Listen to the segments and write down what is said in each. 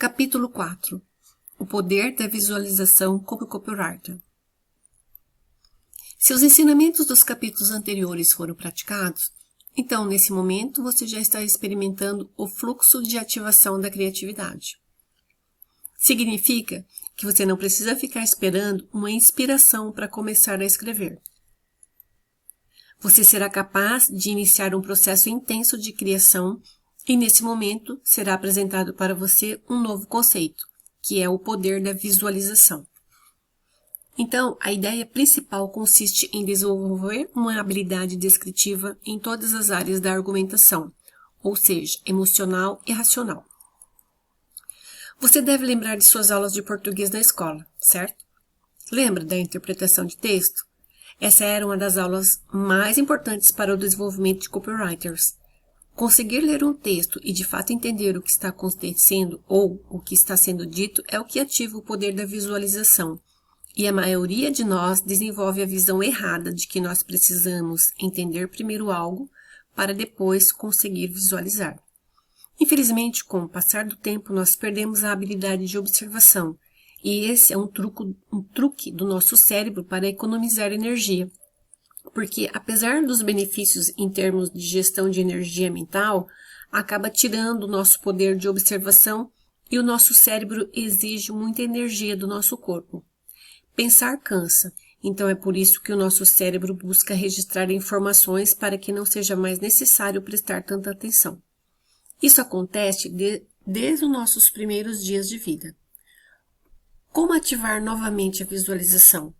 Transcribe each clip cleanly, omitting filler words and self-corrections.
Capítulo 4. O poder da visualização como copywriter. Se os ensinamentos dos capítulos anteriores foram praticados, então, nesse momento, você já está experimentando o fluxo de ativação da criatividade. Significa que você não precisa ficar esperando uma inspiração para começar a escrever. Você será capaz de iniciar um processo intenso de criação e, nesse momento, será apresentado para você um novo conceito, que é o poder da visualização. Então, a ideia principal consiste em desenvolver uma habilidade descritiva em todas as áreas da argumentação, ou seja, emocional e racional. Você deve lembrar de suas aulas de português na escola, certo? Lembra da interpretação de texto? Essa era uma das aulas mais importantes para o desenvolvimento de copywriters. Conseguir ler um texto e de fato entender o que está acontecendo ou o que está sendo dito é o que ativa o poder da visualização. E a maioria de nós desenvolve a visão errada de que nós precisamos entender primeiro algo para depois conseguir visualizar. Infelizmente, com o passar do tempo, nós perdemos a habilidade de observação. E esse é um truque do nosso cérebro para economizar energia. Porque, apesar dos benefícios em termos de gestão de energia mental, acaba tirando o nosso poder de observação e o nosso cérebro exige muita energia do nosso corpo. Pensar cansa, então é por isso que o nosso cérebro busca registrar informações para que não seja mais necessário prestar tanta atenção. Isso acontece desde os nossos primeiros dias de vida. Como ativar novamente a visualização?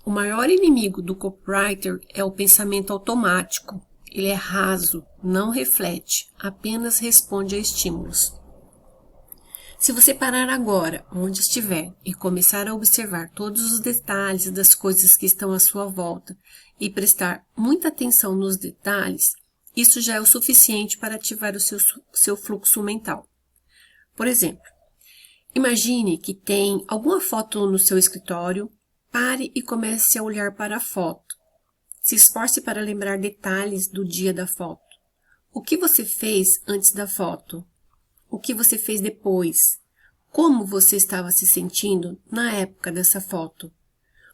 O maior inimigo do copywriter é o pensamento automático. Ele é raso, não reflete, apenas responde a estímulos. Se você parar agora, onde estiver, e começar a observar todos os detalhes das coisas que estão à sua volta e prestar muita atenção nos detalhes, isso já é o suficiente para ativar o seu fluxo mental. Por exemplo, imagine que tem alguma foto no seu escritório. Pare e comece a olhar para a foto. Se esforce para lembrar detalhes do dia da foto. O que você fez antes da foto? O que você fez depois? Como você estava se sentindo na época dessa foto?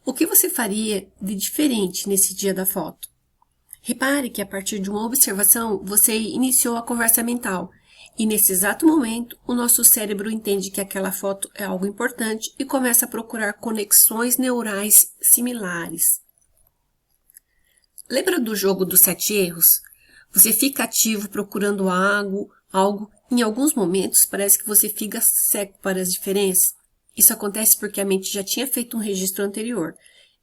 O que você faria de diferente nesse dia da foto? Repare que a partir de uma observação você iniciou a conversa mental. E nesse exato momento, o nosso cérebro entende que aquela foto é algo importante e começa a procurar conexões neurais similares. Lembra do jogo dos 7 erros? Você fica ativo procurando algo, em alguns momentos parece que você fica cego para as diferenças. Isso acontece porque a mente já tinha feito um registro anterior.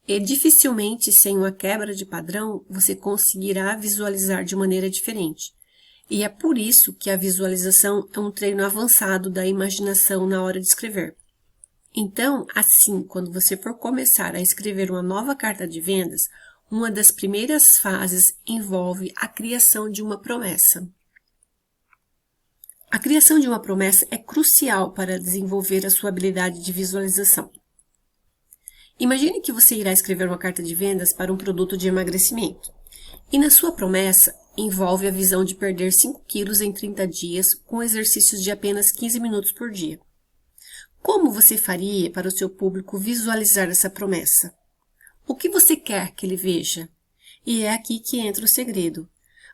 E dificilmente, sem uma quebra de padrão, você conseguirá visualizar de maneira diferente. E é por isso que a visualização é um treino avançado da imaginação na hora de escrever. Então, assim, quando você for começar a escrever uma nova carta de vendas, uma das primeiras fases envolve a criação de uma promessa. A criação de uma promessa é crucial para desenvolver a sua habilidade de visualização. Imagine que você irá escrever uma carta de vendas para um produto de emagrecimento. E na sua promessa, envolve a visão de perder 5 quilos em 30 dias com exercícios de apenas 15 minutos por dia. Como você faria para o seu público visualizar essa promessa? O que você quer que ele veja? E é aqui que entra o segredo.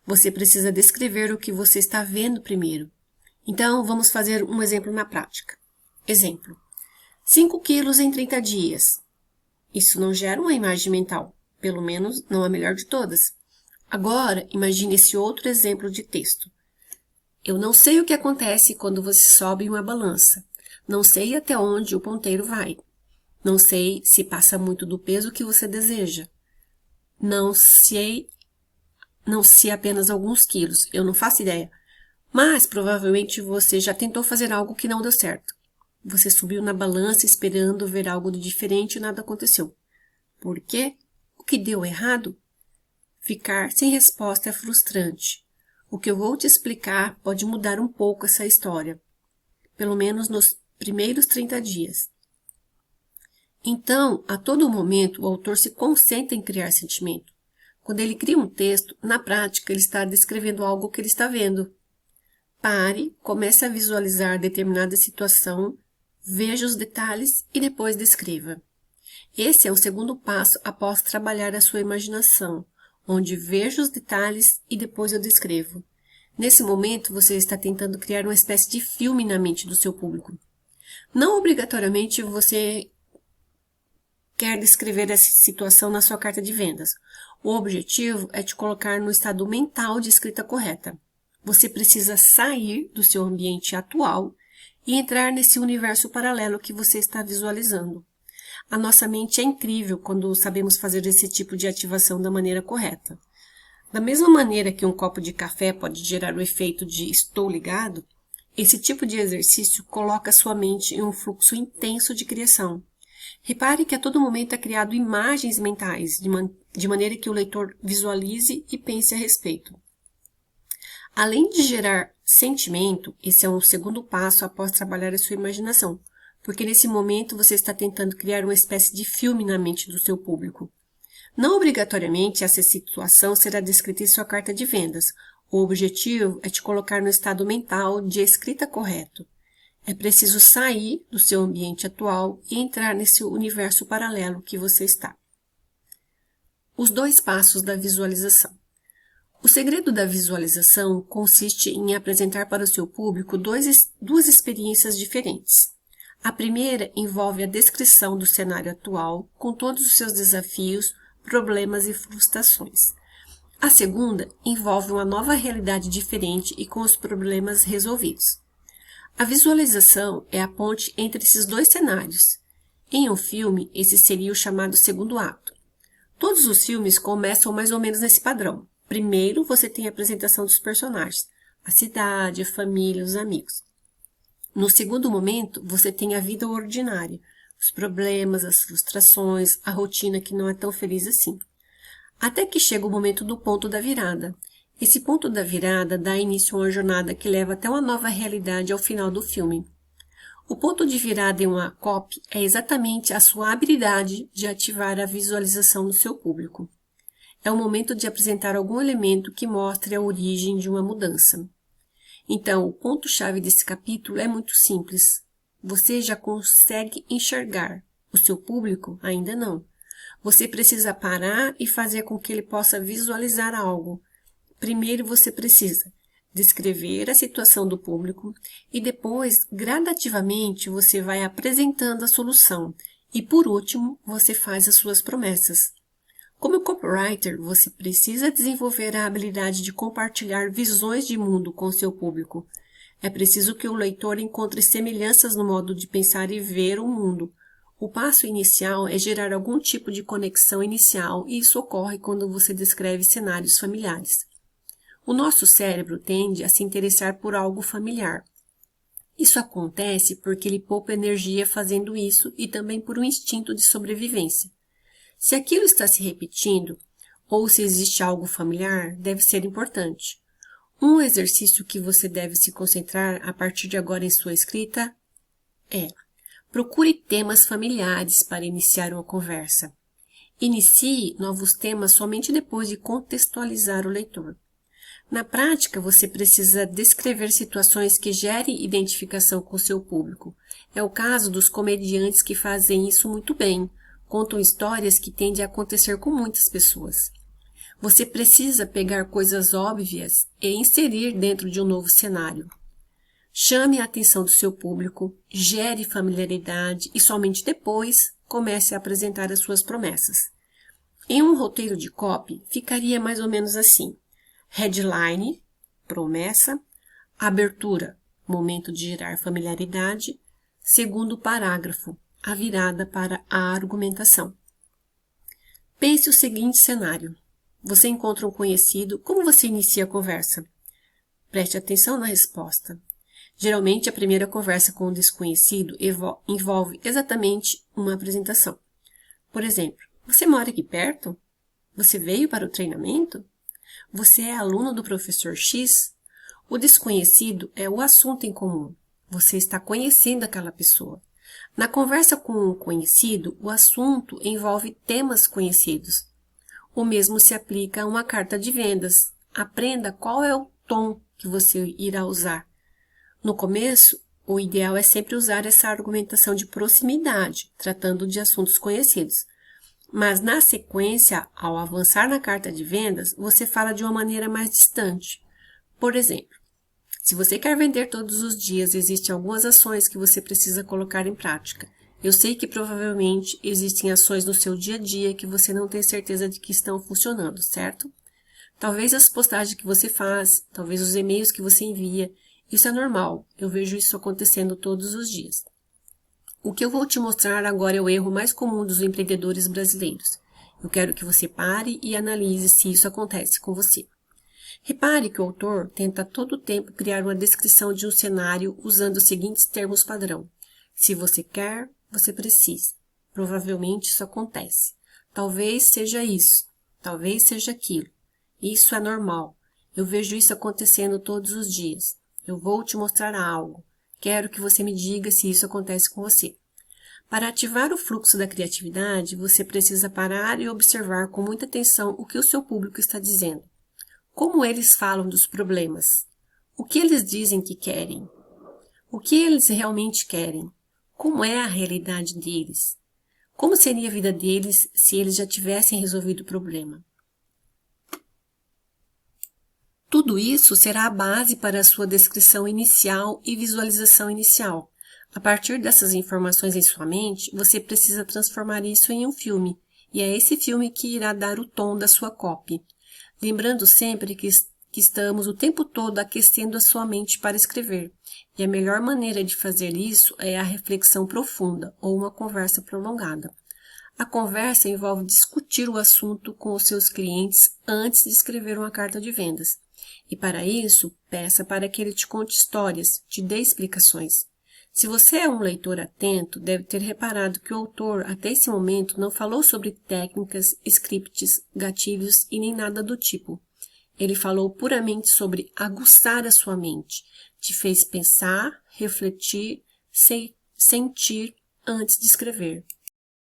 Você precisa descrever o que você está vendo primeiro. Então, vamos fazer um exemplo na prática. Exemplo: 5 quilos em 30 dias. Isso não gera uma imagem mental, pelo menos não a melhor de todas. Agora, imagine esse outro exemplo de texto. Eu não sei o que acontece quando você sobe uma balança. Não sei até onde o ponteiro vai. Não sei se passa muito do peso que você deseja. Não sei apenas alguns quilos. Eu não faço ideia. Mas, provavelmente, você já tentou fazer algo que não deu certo. Você subiu na balança esperando ver algo de diferente e nada aconteceu. Por quê? O que deu errado? Ficar sem resposta é frustrante. O que eu vou te explicar pode mudar um pouco essa história, pelo menos nos primeiros 30 dias. Então, a todo momento, o autor se concentra em criar sentimento. Quando ele cria um texto, na prática, ele está descrevendo algo que ele está vendo. Pare, comece a visualizar determinada situação, veja os detalhes e depois descreva. Esse é o segundo passo após trabalhar a sua imaginação, onde vejo os detalhes e depois eu descrevo. Nesse momento, você está tentando criar uma espécie de filme na mente do seu público. Não obrigatoriamente você quer descrever essa situação na sua carta de vendas. O objetivo é te colocar no estado mental de escrita correta. Você precisa sair do seu ambiente atual e entrar nesse universo paralelo que você está visualizando. A nossa mente é incrível quando sabemos fazer esse tipo de ativação da maneira correta. Da mesma maneira que um copo de café pode gerar o efeito de estou ligado, esse tipo de exercício coloca sua mente em um fluxo intenso de criação. Repare que a todo momento é criado imagens mentais, de maneira que o leitor visualize e pense a respeito. Além de gerar sentimento, esse é um segundo passo após trabalhar a sua imaginação, porque nesse momento você está tentando criar uma espécie de filme na mente do seu público. Não obrigatoriamente essa situação será descrita em sua carta de vendas. O objetivo é te colocar no estado mental de escrita correto. É preciso sair do seu ambiente atual e entrar nesse universo paralelo que você está. Os 2 passos da visualização. O segredo da visualização consiste em apresentar para o seu público duas experiências diferentes. A primeira envolve a descrição do cenário atual, com todos os seus desafios, problemas e frustrações. A segunda envolve uma nova realidade diferente e com os problemas resolvidos. A visualização é a ponte entre esses 2 cenários. Em um filme, esse seria o chamado segundo ato. Todos os filmes começam mais ou menos nesse padrão. Primeiro, você tem a apresentação dos personagens, a cidade, a família, os amigos. No segundo momento, você tem a vida ordinária, os problemas, as frustrações, a rotina que não é tão feliz assim. Até que chega o momento do ponto da virada. Esse ponto da virada dá início a uma jornada que leva até uma nova realidade ao final do filme. O ponto de virada em uma copy é exatamente a sua habilidade de ativar a visualização do seu público. É o momento de apresentar algum elemento que mostre a origem de uma mudança. Então, o ponto-chave desse capítulo é muito simples. Você já consegue enxergar. O seu público ainda não. Você precisa parar e fazer com que ele possa visualizar algo. Primeiro você precisa descrever a situação do público e depois, gradativamente, você vai apresentando a solução. E por último, você faz as suas promessas. Como copywriter, você precisa desenvolver a habilidade de compartilhar visões de mundo com seu público. É preciso que o leitor encontre semelhanças no modo de pensar e ver o mundo. O passo inicial é gerar algum tipo de conexão inicial e isso ocorre quando você descreve cenários familiares. O nosso cérebro tende a se interessar por algo familiar. Isso acontece porque ele poupa energia fazendo isso e também por um instinto de sobrevivência. Se aquilo está se repetindo, ou se existe algo familiar, deve ser importante. Um exercício que você deve se concentrar a partir de agora em sua escrita é: procure temas familiares para iniciar uma conversa. Inicie novos temas somente depois de contextualizar o leitor. Na prática, você precisa descrever situações que gerem identificação com seu público. É o caso dos comediantes que fazem isso muito bem. Contam histórias que tendem a acontecer com muitas pessoas. Você precisa pegar coisas óbvias e inserir dentro de um novo cenário. Chame a atenção do seu público, gere familiaridade e somente depois comece a apresentar as suas promessas. Em um roteiro de copy, ficaria mais ou menos assim: headline, promessa; abertura, momento de gerar familiaridade; segundo parágrafo, a virada para a argumentação. Pense o seguinte cenário. Você encontra um conhecido, como você inicia a conversa? Preste atenção na resposta. Geralmente, a primeira conversa com um desconhecido envolve exatamente uma apresentação. Por exemplo, você mora aqui perto? Você veio para o treinamento? Você é aluno do professor X? O desconhecido é o assunto em comum. Você está conhecendo aquela pessoa. Na conversa com um conhecido, o assunto envolve temas conhecidos. O mesmo se aplica a uma carta de vendas. Aprenda qual é o tom que você irá usar. No começo, o ideal é sempre usar essa argumentação de proximidade, tratando de assuntos conhecidos. Mas na sequência, ao avançar na carta de vendas, você fala de uma maneira mais distante. Por exemplo, se você quer vender todos os dias, existem algumas ações que você precisa colocar em prática. Eu sei que provavelmente existem ações no seu dia a dia que você não tem certeza de que estão funcionando, certo? Talvez as postagens que você faz, talvez os e-mails que você envia. Isso é normal, eu vejo isso acontecendo todos os dias. O que eu vou te mostrar agora é o erro mais comum dos empreendedores brasileiros. Eu quero que você pare e analise se isso acontece com você. Repare que o autor tenta a todo tempo criar uma descrição de um cenário usando os seguintes termos padrão. Se você quer, você precisa. Provavelmente isso acontece. Talvez seja isso. Talvez seja aquilo. Isso é normal. Eu vejo isso acontecendo todos os dias. Eu vou te mostrar algo. Quero que você me diga se isso acontece com você. Para ativar o fluxo da criatividade, você precisa parar e observar com muita atenção o que o seu público está dizendo. Como eles falam dos problemas? O que eles dizem que querem? O que eles realmente querem? Como é a realidade deles? Como seria a vida deles se eles já tivessem resolvido o problema? Tudo isso será a base para a sua descrição inicial e visualização inicial. A partir dessas informações em sua mente, você precisa transformar isso em um filme, e é esse filme que irá dar o tom da sua copy. Lembrando sempre que estamos o tempo todo aquecendo a sua mente para escrever, e a melhor maneira de fazer isso é a reflexão profunda ou uma conversa prolongada. A conversa envolve discutir o assunto com os seus clientes antes de escrever uma carta de vendas. E para isso, peça para que ele te conte histórias, te dê explicações. Se você é um leitor atento, deve ter reparado que o autor, até esse momento, não falou sobre técnicas, scripts, gatilhos e nem nada do tipo. Ele falou puramente sobre aguçar a sua mente. Te fez pensar, refletir, sentir antes de escrever.